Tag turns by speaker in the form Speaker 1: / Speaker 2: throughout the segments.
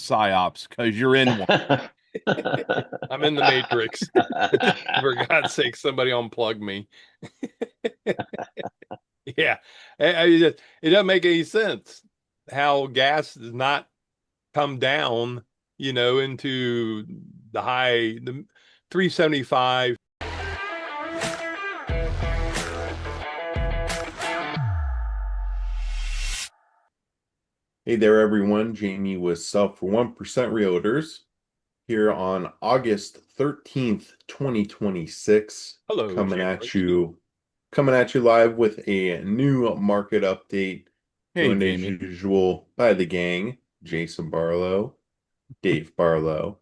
Speaker 1: psyops because you're in one. I'm in the matrix. For God's sake, somebody unplug me. Yeah. It doesn't make any sense how gas does not come down, into the 375.
Speaker 2: Hey there, everyone. Jamie with Sell for 1% Realtors here on August 13th, 2026,
Speaker 1: Hello,
Speaker 2: coming at
Speaker 1: January.
Speaker 2: you coming at you live with a new market update,
Speaker 1: Hey,
Speaker 2: joined as
Speaker 1: Jamie.
Speaker 2: usual by the gang, Jason Barlow, Dave Barlow,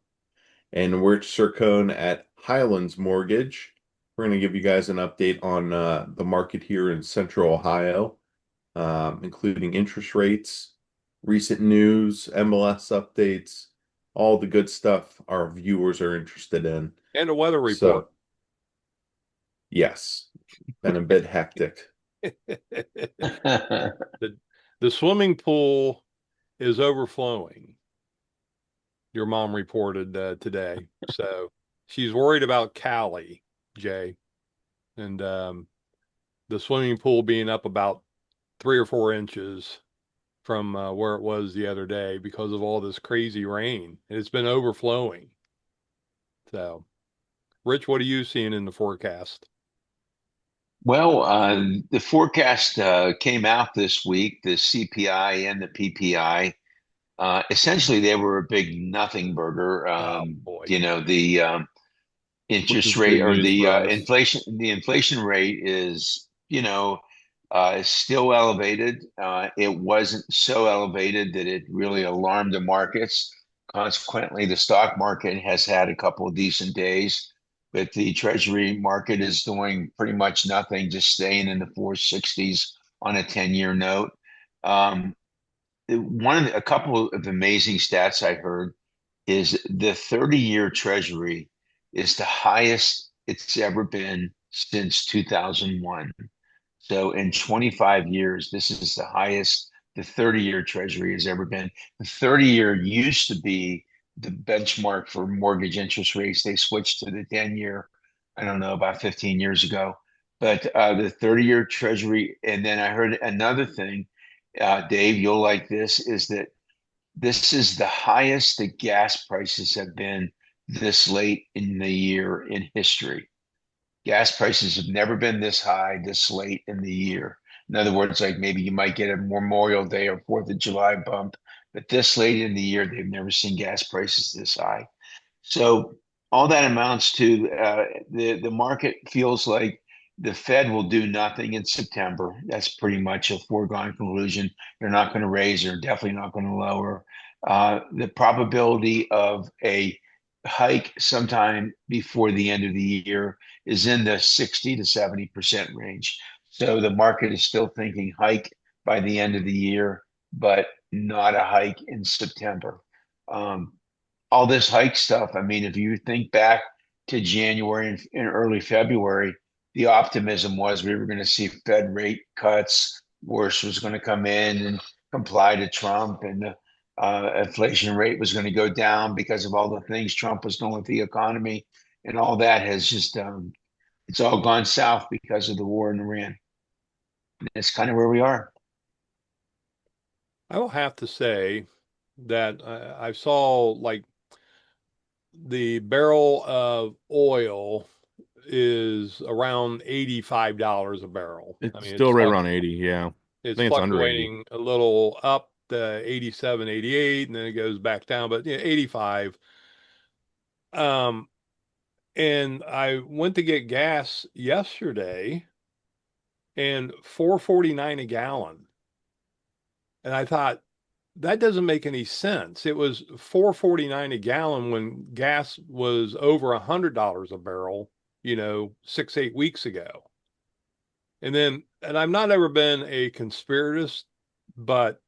Speaker 2: and Rich Sircone at Highlands Mortgage. We're going to give you guys an update on the market here in Central Ohio, including interest rates, recent news, MLS updates, all the good stuff our viewers are interested in.
Speaker 1: And a weather report.
Speaker 2: So, yes, been a bit hectic.
Speaker 1: The the swimming pool is overflowing. Your mom reported today. So she's worried about Callie, Jay, and the swimming pool being up about 3 or 4 inches from where it was the other day because of all this crazy rain. And it's been overflowing. So, Rich, what are you seeing in the forecast?
Speaker 3: Well, the forecast came out this week, the CPI and the PPI. Essentially, they were a big nothing burger.
Speaker 1: Oh boy,
Speaker 3: The
Speaker 2: Which
Speaker 3: interest
Speaker 2: is good
Speaker 3: rate or
Speaker 2: news
Speaker 3: the
Speaker 2: for us.
Speaker 3: inflation rate is still elevated. It wasn't so elevated that it really alarmed the markets. Consequently, the stock market has had a couple of decent days, but the Treasury market is doing pretty much nothing, just staying in the 460s on a 10-year note. Um, a couple of amazing stats I heard is the 30-year Treasury is the highest it's ever been since 2001. So in 25 years, this is the highest the 30-year Treasury has ever been. The 30-year used to be the benchmark for mortgage interest rates. They switched to the 10-year, I don't know, about 15 years ago. But the 30-year Treasury, and then I heard another thing, Dave, you'll like this, is that this is the highest the gas prices have been this late in the year in history. Gas prices have never been this high this late in the year. In other words, like maybe you might get a Memorial Day or Fourth of July bump, but this late in the year, they've never seen gas prices this high. So all that amounts to the market feels like the Fed will do nothing in September. That's pretty much a foregone conclusion. They're not going to raise. They're definitely not going to lower. The probability of a hike sometime before the end of the year is in the 60 to 70% range. So the market is still thinking hike by the end of the year, but not a hike in September. Um, all this hike stuff. I mean, if you think back to January and early February, the optimism was we were going to see Fed rate cuts. Worse was going to come in and comply to Trump, and the inflation rate was going to go down because of all the things Trump was doing with the economy, and all that has just it's all gone south because of the war in Iran. And that's kind of where we are.
Speaker 1: I will have to say that I saw like the barrel of oil is around $85 a barrel. I
Speaker 2: It's
Speaker 1: mean,
Speaker 2: still right around 80, yeah. I
Speaker 1: it's
Speaker 2: think it's under 80.
Speaker 1: fluctuating a little up to 87, 88, and then it goes back down, but 85. Um, and I went to get gas yesterday and 4.49 a gallon. And I thought that doesn't make any sense. It was 4.49 a gallon when gas was over $100 a barrel, 6, 8 weeks ago. And I've not ever been a conspiratist, but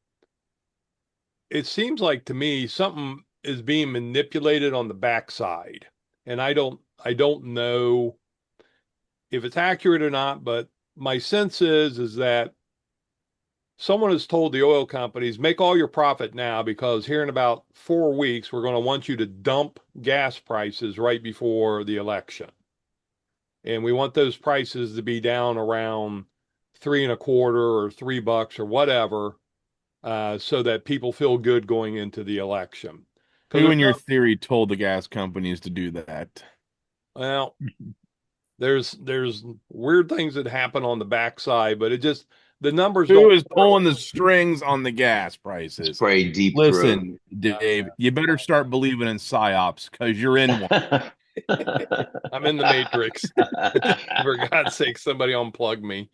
Speaker 1: it seems like to me something is being manipulated on the backside. And I don't know if it's accurate or not, but my sense is that someone has told the oil companies, make all your profit now because here in about 4 weeks, we're going to want you to dump gas prices right before the election. And we want those prices to be down around three and a quarter or $3 or whatever, so that people feel good going into the election. Because
Speaker 4: Who
Speaker 1: there's
Speaker 4: in your
Speaker 1: no,
Speaker 4: theory told the gas companies to do that?
Speaker 1: well, there's weird things that happen on the backside, but it just the numbers
Speaker 4: Who
Speaker 1: don't
Speaker 4: is pulling
Speaker 1: correlate.
Speaker 4: the strings on the gas prices?
Speaker 3: Spray deep throat.
Speaker 4: Listen, Dave, you better start believing in psyops because you're in one.
Speaker 1: I'm in the matrix. For God's sake, somebody unplug me.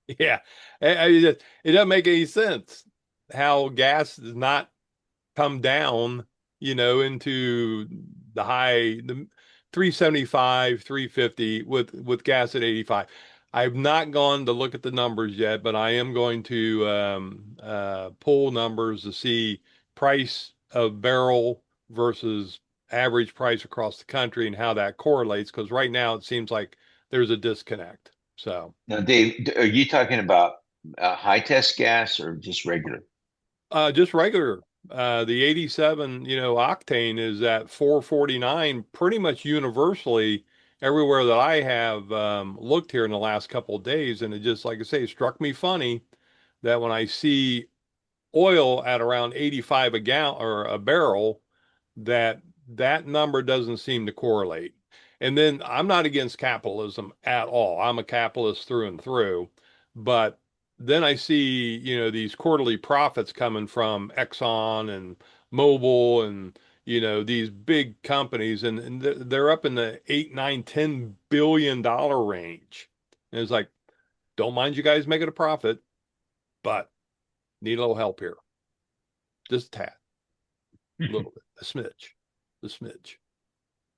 Speaker 1: Yeah, it doesn't make any sense how gas does not come down, into the 375, 350 with gas at 85. I've not gone to look at the numbers yet, but I am going to pull numbers to see price of barrel versus average price across the country and how that correlates. Because right now it seems like there's a disconnect. So.
Speaker 3: Now, Dave, are you talking about high test gas or just regular?
Speaker 1: Just regular. The 87, octane is at 449 pretty much universally everywhere that I have looked here in the last couple of days. And it just, like I say, struck me funny that when I see oil at around 85 a gallon or a barrel, that that number doesn't seem to correlate. And then I'm not against capitalism at all. I'm a capitalist through and through. But then I see, these quarterly profits coming from Exxon and Mobil and, these big companies, and they're up in the 8, 9, 10 billion dollar range. And it's like, don't mind you guys making a profit, but need a little help here. Just a tad, a little bit, a smidge.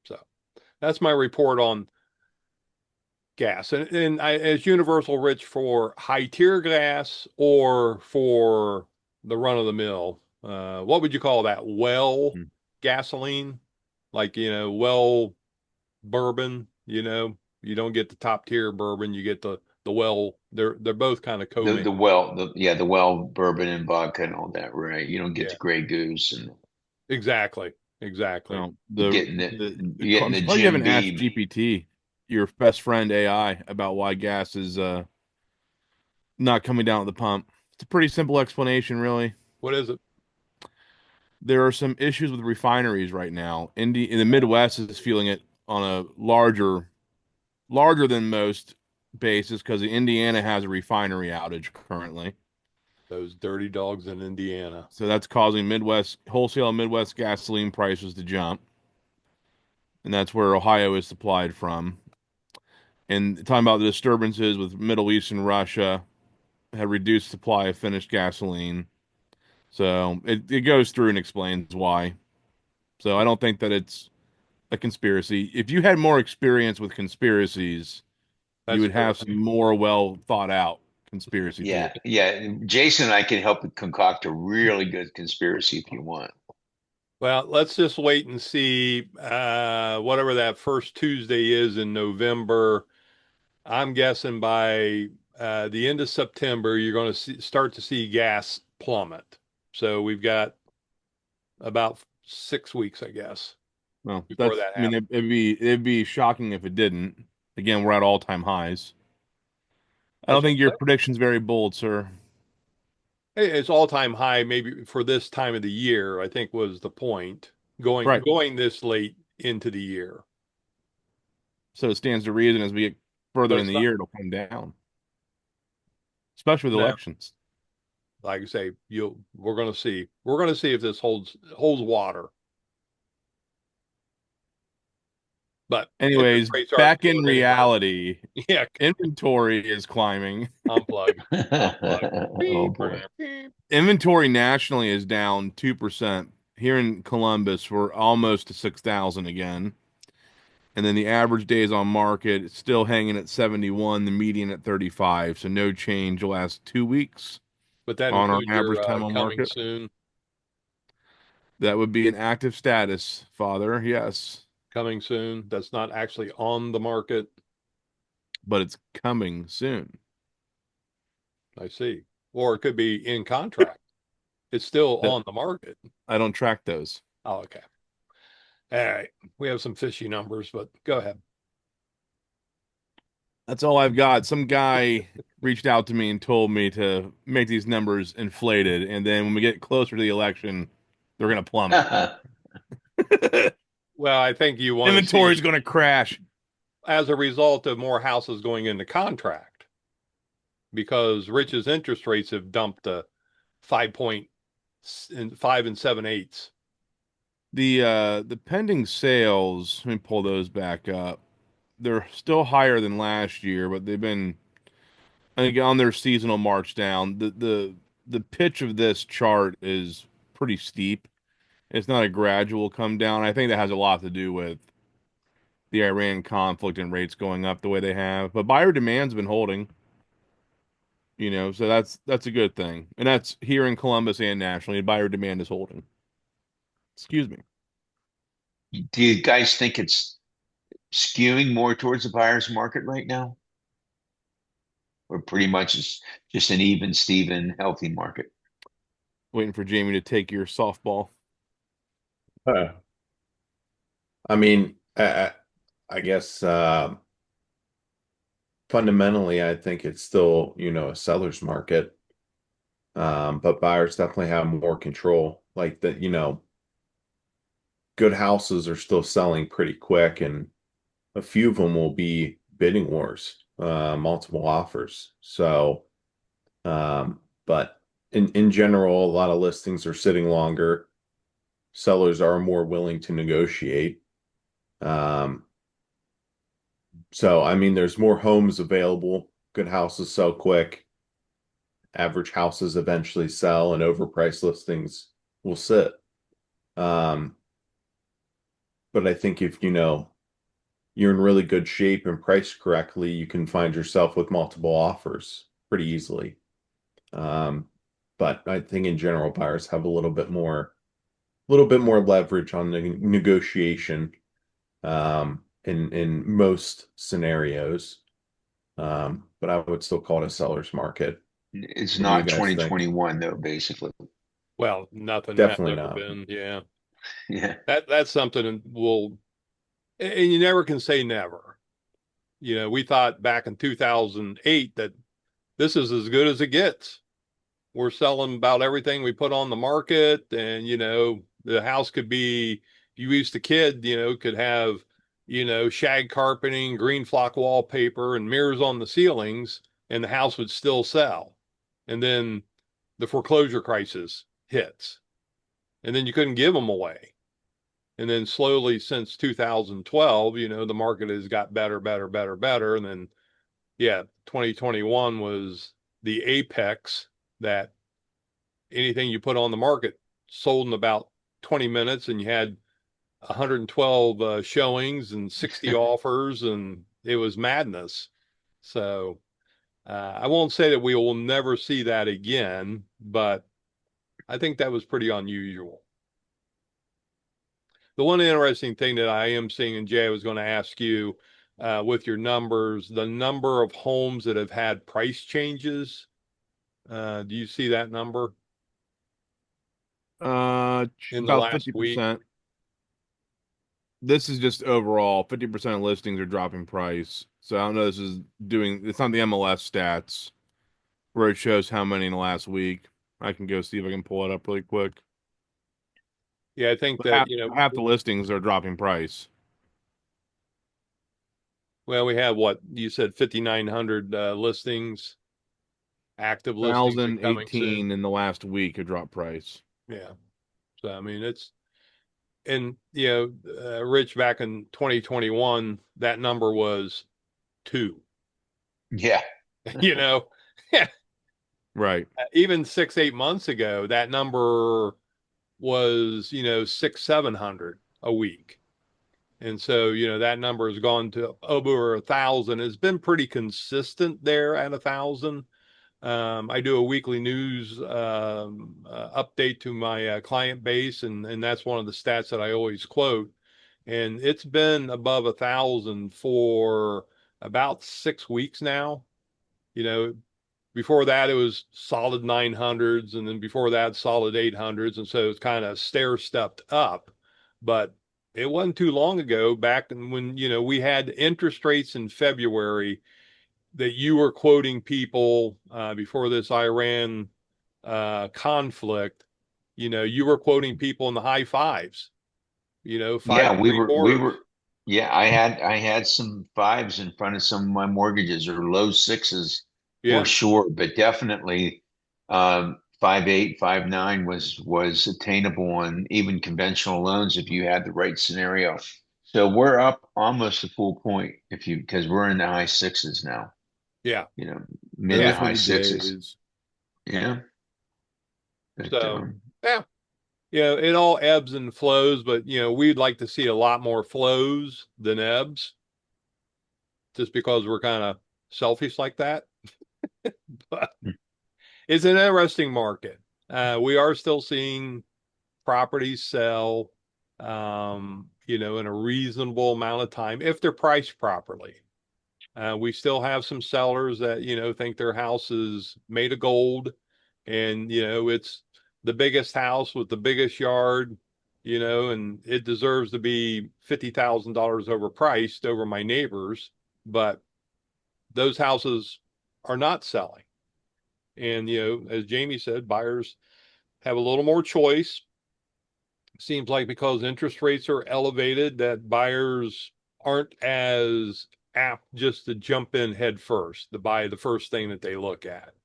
Speaker 1: So that's my report on gas. And as universal rich for high tier gas or for the run of the mill, what would you call that? Well gasoline, like, well bourbon, you don't get the top tier bourbon, you get the well, they're both kind of co-made.
Speaker 3: The well bourbon and vodka and all that, right? You don't get
Speaker 1: Yeah,
Speaker 3: the Grey Goose and
Speaker 1: exactly. Exactly.
Speaker 4: Well,
Speaker 3: you're
Speaker 4: the
Speaker 3: getting the
Speaker 4: the
Speaker 3: you're getting
Speaker 4: I'm
Speaker 3: the
Speaker 4: surprised you
Speaker 3: Jim
Speaker 4: haven't asked
Speaker 3: Beam.
Speaker 4: GPT, your best friend AI, about why gas is not coming down at the pump. It's a pretty simple explanation, really.
Speaker 1: What is it?
Speaker 4: There are some issues with refineries right now. In the Midwest is feeling it on a larger than most basis because Indiana has a refinery outage currently.
Speaker 1: Those dirty dogs in Indiana.
Speaker 4: So that's causing Midwest wholesale Midwest gasoline prices to jump, and that's where Ohio is supplied from. And talking about the disturbances with Middle East and Russia have reduced supply of finished gasoline. So it goes through and explains why. So I don't think that it's a conspiracy. If you had more experience with conspiracies, you
Speaker 1: That's
Speaker 4: would
Speaker 1: true.
Speaker 4: have some more well thought out conspiracy theories.
Speaker 3: Yeah. Jason and I can help you concoct a really good conspiracy if you want.
Speaker 1: Well, let's just wait and see whatever that first Tuesday is in November. I'm guessing by the end of September, you're going to start to see gas plummet. So we've got about 6 weeks, I guess,
Speaker 4: Well,
Speaker 1: before that
Speaker 4: I mean,
Speaker 1: happens.
Speaker 4: it'd be shocking if it didn't. Again, we're at all-time highs. I don't
Speaker 1: That's what
Speaker 4: think
Speaker 1: I'm
Speaker 4: your
Speaker 1: saying.
Speaker 4: prediction's very bold, sir.
Speaker 1: Hey, it's all-time high, maybe for this time of the year, I think was the point going
Speaker 4: Right.
Speaker 1: going this late into the year.
Speaker 4: So it stands to reason as we get
Speaker 1: But
Speaker 4: further in
Speaker 1: it's
Speaker 4: the
Speaker 1: not,
Speaker 4: year, it'll come down, especially with
Speaker 1: no,
Speaker 4: elections.
Speaker 1: like I say, we're going to see. We're going to see if this holds water. But interest
Speaker 4: Anyways,
Speaker 1: rates aren't
Speaker 4: back in
Speaker 1: going anywhere.
Speaker 4: reality,
Speaker 1: Yeah,
Speaker 4: inventory is climbing.
Speaker 1: unplug, unplug.
Speaker 3: Oh
Speaker 1: Beep,
Speaker 3: boy.
Speaker 1: beep.
Speaker 4: Inventory nationally is down 2%. Here in Columbus, we're almost to 6,000 again. And then the average days on market is still hanging at 71, the median at 35. So no change the last 2 weeks
Speaker 1: But that
Speaker 4: on our
Speaker 1: includes
Speaker 4: average
Speaker 1: your
Speaker 4: time on
Speaker 1: coming
Speaker 4: market.
Speaker 1: soon,
Speaker 4: That would be an active status, Father. Yes,
Speaker 1: coming soon. That's not actually on the market.
Speaker 4: but it's coming soon.
Speaker 1: I see. Or it could be in contract. It's still
Speaker 4: That
Speaker 1: on the market.
Speaker 4: I don't track those.
Speaker 1: Oh, okay. All right. We have some fishy numbers, but go ahead.
Speaker 4: That's all I've got. Some guy reached out to me and told me to make these numbers inflated, and then when we get closer to the election, they're going to plummet.
Speaker 1: Well, I think you want to
Speaker 4: Inventory's
Speaker 1: see
Speaker 4: going to crash.
Speaker 1: as a result of more houses going into contract because Rich's interest rates have dumped to 5.5 and 7/8.
Speaker 4: The pending sales, let me pull those back up. They're still higher than last year, but they've been on their seasonal march down. The pitch of this chart is pretty steep. It's not a gradual come down. I think that has a lot to do with the Iran conflict and rates going up the way they have. But buyer demand's been holding, so that's a good thing. And that's here in Columbus and nationally. Buyer demand is holding. Excuse me.
Speaker 3: Do you guys think it's skewing more towards the buyer's market right now? Or pretty much it's just an even, Steven, healthy market?
Speaker 4: Waiting for Jamie to take your softball.
Speaker 2: Huh. I mean, I guess fundamentally, I think it's still, a seller's market. But buyers definitely have more control. Like that, good houses are still selling pretty quick, and a few of them will be bidding wars, multiple offers. So, but in general, a lot of listings are sitting longer. Sellers are more willing to negotiate. Um, so I mean, there's more homes available. Good houses sell quick. Average houses eventually sell, and overpriced listings will sit. Um, but I think if you're in really good shape and priced correctly, you can find yourself with multiple offers pretty easily. Um, but I think in general, buyers have a little bit more leverage on the negotiation in most scenarios. But I would still call it a seller's market.
Speaker 3: It's
Speaker 2: What do you
Speaker 3: not
Speaker 2: guys think?
Speaker 3: 2021 though, basically.
Speaker 1: Well, nothing has
Speaker 2: Definitely
Speaker 1: ever
Speaker 2: not.
Speaker 1: been. Yeah.
Speaker 3: Yeah.
Speaker 1: That's something that will, and you never can say never. We thought back in 2008 that this is as good as it gets. We're selling about everything we put on the market, and the house could be, you used a kid, could have, shag carpeting, green flock wallpaper, and mirrors on the ceilings, and the house would still sell. And then the foreclosure crisis hits, and then you couldn't give them away. And then slowly since 2012, the market has got better, better, better, better. And then, yeah, 2021 was the apex that anything you put on the market sold in about 20 minutes, and you had 112 showings and 60 offers, and it was madness. So I won't say that we will never see that again, but I think that was pretty unusual. The one interesting thing that I am seeing, and Jay, I was going to ask you with your numbers, the number of homes that have had price changes. Do you see that number in the
Speaker 4: About
Speaker 1: last week?
Speaker 4: 50%. This is just overall 50% of listings are dropping price. So I don't know. It's not the MLS stats where it shows how many in the last week. I can go see if I can pull it up really quick.
Speaker 1: Yeah, I think
Speaker 4: But
Speaker 1: that,
Speaker 4: half the listings are dropping price.
Speaker 1: well, we have what you said, 5,900 listings, active listings and coming soon.
Speaker 4: 1,018 in the last week have dropped price.
Speaker 1: Yeah. So, I mean, and, Rich, back in 2021, that number was two,
Speaker 3: Yeah.
Speaker 1: you know,
Speaker 4: Right.
Speaker 1: even 6, 8 months ago, that number was, six, 700 a week. And so, that number has gone to over 1,000. It's been pretty consistent there at 1,000. I do a weekly news update to my client base, and that's one of the stats that I always quote. And it's been above 1,000 for about 6 weeks now. You know, Before that, it was solid 900s, and then before that, solid 800s, and so it's kind of stair stepped up. But it wasn't too long ago, back when we had interest rates in February that you were quoting people before this Iran conflict. You were quoting people in the high fives. Five
Speaker 3: Yeah,
Speaker 1: three
Speaker 3: we
Speaker 1: quarters.
Speaker 3: were yeah, I had some fives in front of some of my mortgages or low sixes for
Speaker 1: Yeah,
Speaker 3: sure, but definitely 5.8, 5.9 was attainable on even conventional loans if you had the right scenario. So we're up almost a full point if you because we're in the high sixes now,
Speaker 1: yeah.
Speaker 3: you know, mid to
Speaker 4: Those were
Speaker 3: high
Speaker 4: the
Speaker 3: sixes.
Speaker 4: days.
Speaker 3: Yeah. But
Speaker 1: So yeah, it all ebbs and flows, but we'd like to see a lot more flows than ebbs, just because we're kind of selfish like that. But it's an interesting market. We are still seeing properties sell, in a reasonable amount of time if they're priced properly. We still have some sellers that, think their house is made of gold, and, it's the biggest house with the biggest yard, and it deserves to be $50,000 overpriced over my neighbors. But those houses are not selling. And, as Jamie said, buyers have a little more choice. Seems like because interest rates are elevated, that buyers aren't as apt just to jump in head first to buy the first thing that they look at.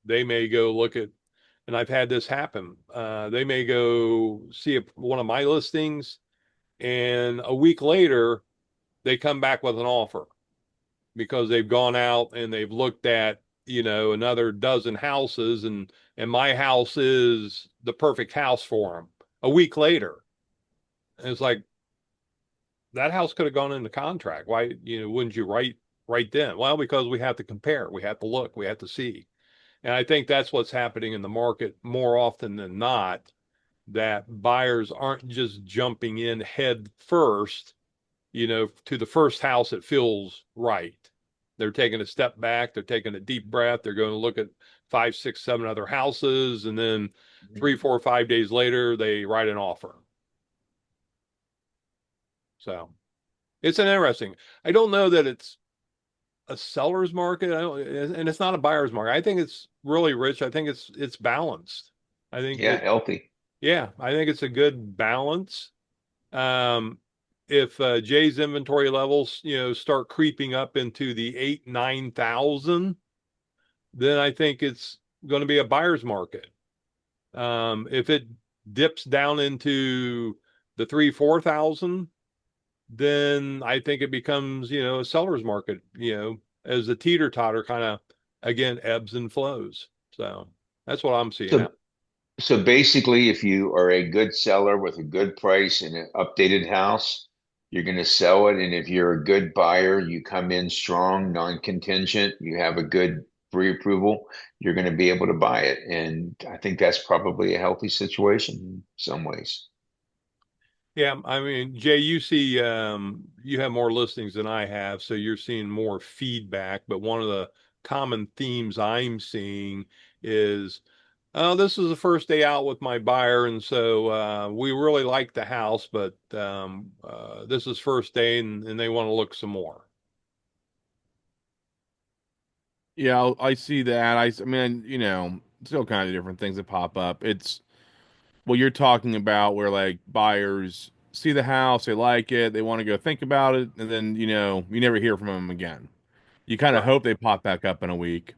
Speaker 1: They may go look at, and I've had this happen. They may go see one of my listings, and a week later, they come back with an offer because they've gone out and they've looked at, another dozen houses, and my house is the perfect house for them. A week later, and it's like that house could have gone into contract. Why, wouldn't you right then? Well, because we have to compare, we have to look, we have to see. And I think that's what's happening in the market more often than not, that buyers aren't just jumping in head first, to the first house that feels right. They're taking a step back, they're taking a deep breath, they're going to look at five, six, seven other houses, and then 3, 4, 5 days later, they write an offer. So it's an interesting. I don't know that it's a seller's market. I don't, and it's not a buyer's market. I think it's really rich. I think it's balanced. I think
Speaker 3: yeah,
Speaker 1: it,
Speaker 3: healthy.
Speaker 1: yeah, I think it's a good balance. Um, if Jay's inventory levels, start creeping up into the 8, 9,000, then I think it's going to be a buyer's market. If it dips down into the 3, 4,000, then I think it becomes, a seller's market, as the teeter totter kind of again ebbs and flows. So that's what I'm seeing
Speaker 3: So
Speaker 1: out.
Speaker 3: So basically, if you are a good seller with a good price and an updated house, you're going to sell it. And if you're a good buyer, you come in strong, non-contingent, you have a good pre-approval, you're going to be able to buy it. And I think that's probably a healthy situation in some ways.
Speaker 1: Yeah, I mean, Jay, you have more listings than I have, so you're seeing more feedback. But one of the common themes I'm seeing is, oh, this is the first day out with my buyer, and so we really like the house, but this is first day, and they want to look some more.
Speaker 4: Yeah, I see that. I mean, still kind of different things that pop up. It's what you're talking about, where like buyers see the house, they like it, they want to go think about it, and then you never hear from them again. You kind of
Speaker 1: Right.
Speaker 4: hope they pop back up in a week,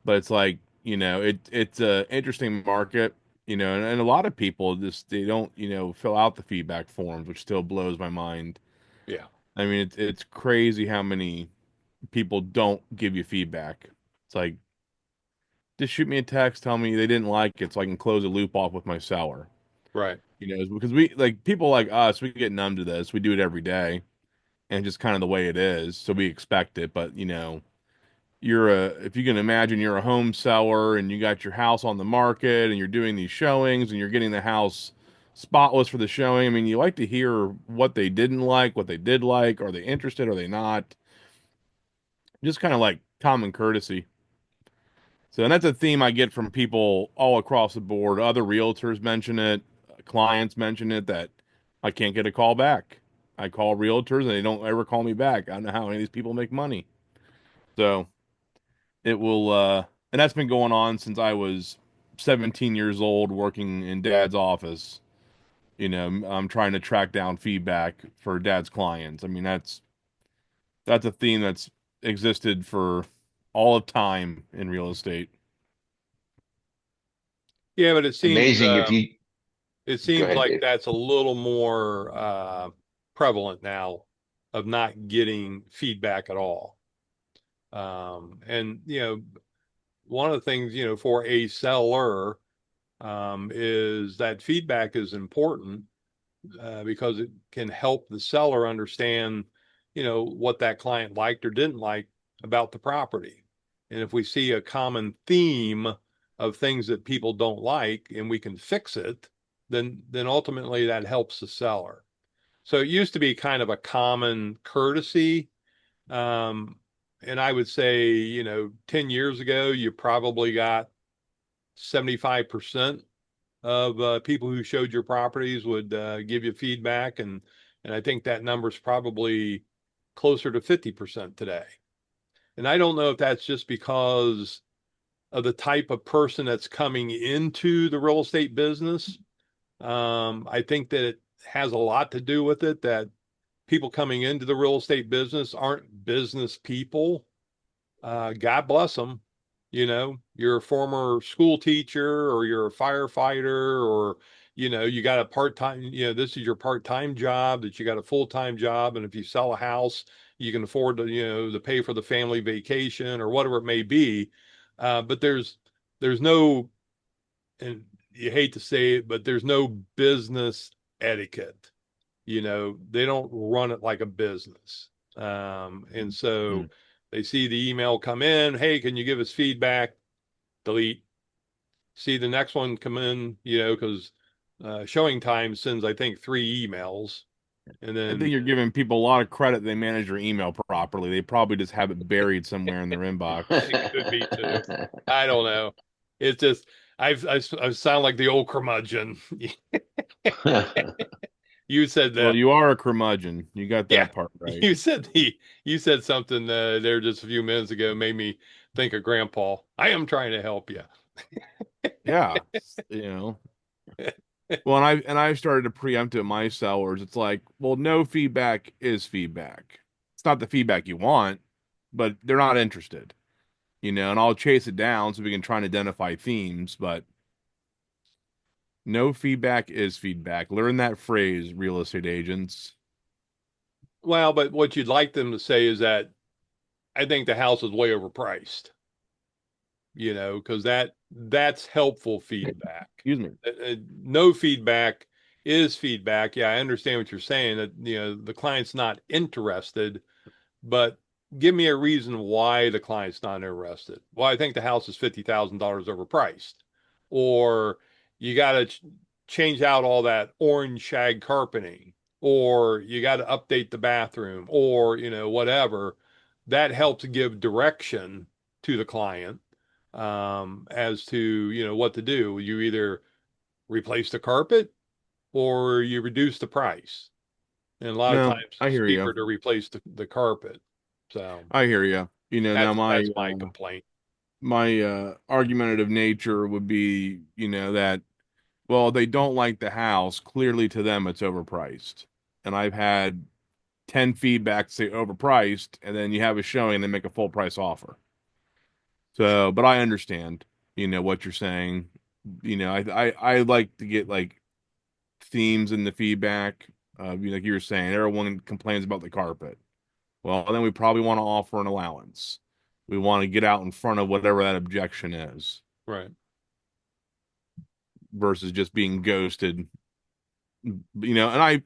Speaker 4: but it's like it's a interesting market, and a lot of people just they don't fill out the feedback forms, which still blows my mind.
Speaker 1: Yeah.
Speaker 4: I mean, it's crazy how many people don't give you feedback. It's like just shoot me a text, tell me they didn't like it, so I can close a loop off with my seller.
Speaker 1: Right.
Speaker 4: Because we like people like us, we get numb to this. We do it every day, and just kind of the way it is, so we expect it. But if you can imagine, you're a home seller and you got your house on the market and you're doing these showings and you're getting the house spotless for the showing. I mean, you like to hear what they didn't like, what they did like, are they interested, are they not? Just kind of like common courtesy. So, and that's a theme I get from people all across the board. Other realtors mention it, clients mention it, that I can't get a call back. I call realtors and they don't ever call me back. I don't know how any of these people make money. So it will, and that's been going on since I was 17 years old working in dad's office. I'm trying to track down feedback for dad's clients. I mean, that's a theme that's existed for all of time in real estate.
Speaker 1: Yeah, but
Speaker 3: Amazing if you
Speaker 1: it
Speaker 3: go
Speaker 1: seems
Speaker 3: ahead,
Speaker 1: like
Speaker 3: Dave.
Speaker 1: that's a little more prevalent now of not getting feedback at all. And one of the things, for a seller, is that feedback is important because it can help the seller understand, what that client liked or didn't like about the property. And if we see a common theme of things that people don't like and we can fix it, then ultimately that helps the seller. So it used to be kind of a common courtesy. Um, and I would say, 10 years ago, you probably got 75% of people who showed your properties would give you feedback, and I think that number's probably closer to 50% today. And I don't know if that's just because of the type of person that's coming into the real estate business. I think that it has a lot to do with it that people coming into the real estate business aren't business people. God bless them. You're a former school teacher or you're a firefighter or, you got a part-time, this is your part-time job, that you got a full-time job. And if you sell a house, you can afford to pay for the family vacation or whatever it may be. But there's no, and you hate to say it, but there's no business etiquette. They don't run it like a business. And so
Speaker 4: Mm.
Speaker 1: they see the email come in, hey, can you give us feedback? Delete. See the next one come in, because Showing Time sends, I think, 3 emails. And
Speaker 4: I
Speaker 1: then,
Speaker 4: think you're giving people a lot of credit. They manage their email properly. They probably just have it buried somewhere in their inbox.
Speaker 1: it could be too. I don't know. It's just, I sound like the old curmudgeon. You said
Speaker 4: Well,
Speaker 1: that.
Speaker 4: you are a curmudgeon. You got
Speaker 1: Yeah.
Speaker 4: that part right.
Speaker 1: You said something there just a few minutes ago made me think of Grandpa. I am trying to help you.
Speaker 4: Yeah, you know. Well, and I've started to preempt it my sellers. It's like, well, no feedback is feedback. It's not the feedback you want, but they're not interested, and I'll chase it down so we can try and identify themes, but no feedback is feedback. Learn that phrase, real estate agents.
Speaker 1: Well, but what you'd like them to say is that I think the house is way overpriced, because that's helpful feedback.
Speaker 4: Excuse me.
Speaker 1: No feedback is feedback. Yeah, I understand what you're saying, that the client's not interested, but give me a reason why the client's not interested. Well, I think the house is $50,000 overpriced, or you got to change out all that orange shag carpeting, or you got to update the bathroom, or whatever. That helps give direction to the client, as to what to do. You either replace the carpet or you reduce the price. And a lot of
Speaker 4: No,
Speaker 1: times
Speaker 4: I
Speaker 1: it's
Speaker 4: hear you.
Speaker 1: cheaper to replace the carpet. So
Speaker 4: I hear you. Now
Speaker 1: that's my complaint.
Speaker 4: my argumentative nature would be, that, well, they don't like the house. Clearly to them it's overpriced. And I've had 10 feedback say overpriced, and then you have a showing and they make a full price offer. So, but I understand, what you're saying. I like to get like themes in the feedback. Like you were saying, everyone complains about the carpet. Well, then we probably want to offer an allowance. We want to get out in front of whatever that objection is
Speaker 1: Right.
Speaker 4: versus just being ghosted. And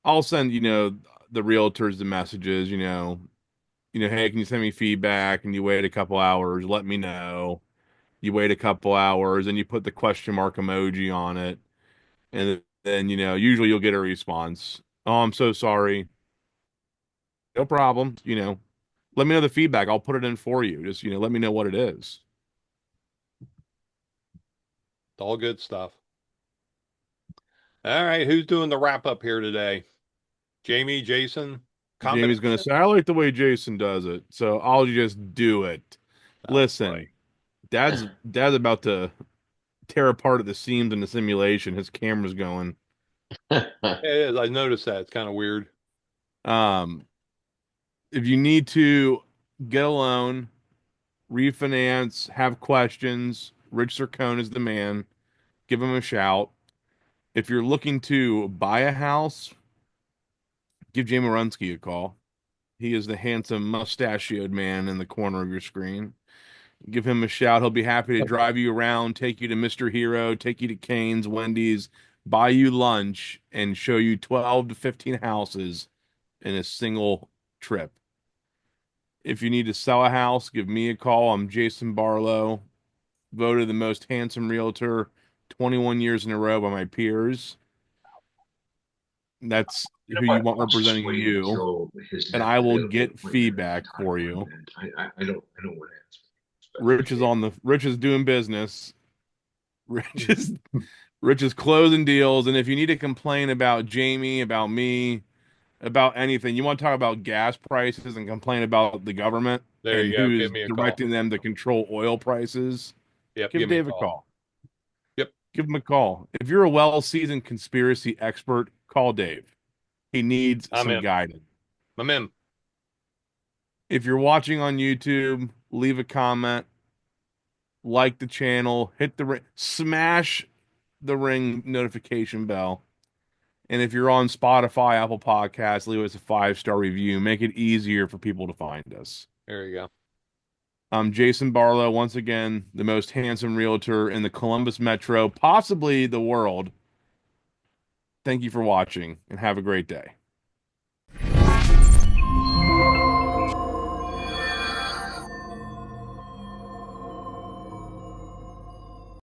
Speaker 4: I'll send, the realtors the messages, hey, can you send me feedback? And you wait a couple hours, let me know. You wait a couple hours and you put the question mark emoji on it. And then, usually you'll get a response. Oh, I'm so sorry. No problem. Let me know the feedback. I'll put it in for you. Just, let me know what it is.
Speaker 1: It's all good stuff. All right, who's doing the wrap up here today? Jamie, Jason,
Speaker 4: Jamie's gonna
Speaker 1: combination?
Speaker 4: say, I like the way Jason does it, so I'll just do it.
Speaker 1: All right.
Speaker 4: Listen, Dad's about to tear apart at the seams in the simulation. His camera's going.
Speaker 1: It is. I noticed that. It's kind of weird.
Speaker 4: Um, if you need to get a loan, refinance, have questions, Rich Sircone is the man. Give him a shout. If you're looking to buy a house, give Jay Morunsky a call. He is the handsome mustachioed man in the corner of your screen. Give him a shout. He'll be happy to drive you around, take you to Mr. Hero, take you to Cane's, Wendy's, buy you lunch, and show you 12 to 15 houses in a single trip. If you need to sell a house, give me a call. I'm Jason Barlow, voted the most handsome realtor 21 years in a row by my peers. That's who you want
Speaker 3: I'll just
Speaker 4: representing
Speaker 3: wait
Speaker 4: you,
Speaker 3: until his
Speaker 4: and
Speaker 3: next
Speaker 4: I will
Speaker 3: available
Speaker 4: get
Speaker 3: appointment is
Speaker 4: feedback
Speaker 3: the time
Speaker 4: for
Speaker 3: for an
Speaker 4: you.
Speaker 3: event. I don't want to answer, especially
Speaker 4: Rich is doing business. Rich is Rich is closing deals, and if you need to complain about Jamie, about me, about anything, you want to talk about gas prices and complain about the government
Speaker 1: There
Speaker 4: and
Speaker 1: you go.
Speaker 4: who's
Speaker 1: Give me a call.
Speaker 4: directing them to control oil prices,
Speaker 1: Yep,
Speaker 4: give
Speaker 1: give me a
Speaker 4: Dave a
Speaker 1: call.
Speaker 4: call.
Speaker 1: Yep,
Speaker 4: Give him a call. If you're a well-seasoned conspiracy expert, call Dave. He needs
Speaker 1: I'm
Speaker 4: some
Speaker 1: in.
Speaker 4: guidance.
Speaker 1: I'm in.
Speaker 4: If you're watching on YouTube, leave a comment, like the channel, hit the ring, smash the ring notification bell. And if you're on Spotify, Apple Podcasts, leave us a 5-star review. Make it easier for people to find us.
Speaker 1: There you go.
Speaker 4: I'm Jason Barlow, once again, the most handsome realtor in the Columbus Metro, possibly the world. Thank you for watching and have a great day.